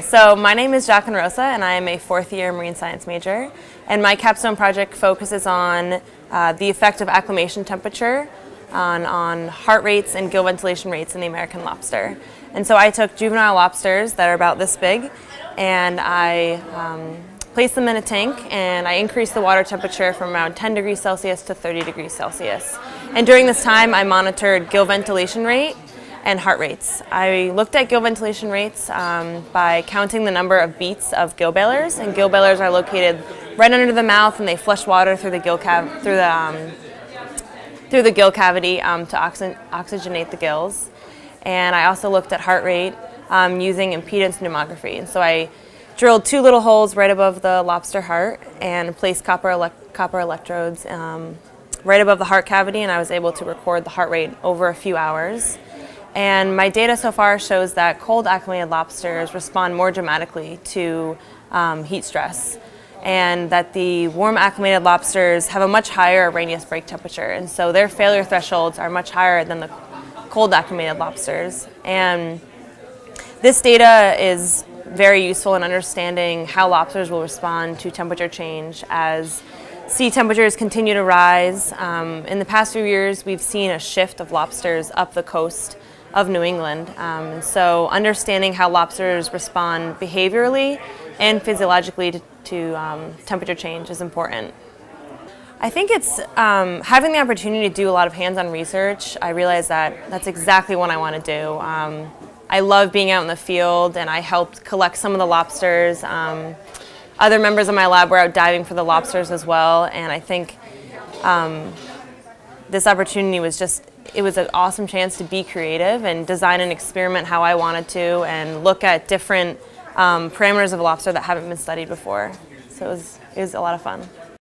So my name is Jaccqueline Rosa, and I am a fourth-year marine science major. And my capstone project focuses on the effect of acclimation temperature on heart rates and gill ventilation rates in the American lobster. And so I took juvenile lobsters that are about this big, and I placed them in a tank, and I increased the water temperature from around 10 degrees Celsius to 30 degrees Celsius. And during this time, I monitored gill ventilation rate and heart rates. I looked at gill ventilation rates by counting the number of beats of gill bailers, and gill bailers are located right under the mouth, and they flush water through the gill cavity to oxygenate the gills. And I also looked at heart rate using impedance pneumography. And so I drilled 2 little holes right above the lobster heart and placed copper electrodes right above the heart cavity, and I was able to record the heart rate over a few hours. And my data so far shows that cold acclimated lobsters respond more dramatically to heat stress, and that the warm acclimated lobsters have a much higher Arrhenius break temperature, and so their failure thresholds are much higher than the cold acclimated lobsters. And this data is very useful in understanding how lobsters will respond to temperature change as sea temperatures continue to rise. In the past few years, we've seen a shift of lobsters up the coast of New England. And so understanding how lobsters respond behaviorally and physiologically to temperature change is important. I think it's having the opportunity to do a lot of hands-on research. I realized that that's exactly what I want to do. I love being out in the field, and I helped collect some of the lobsters. Other members of my lab were out diving for the lobsters as well, and I think this opportunity was it was an awesome chance to be creative and design an experiment how I wanted to and look at different parameters of lobster that haven't been studied before. So it was a lot of fun.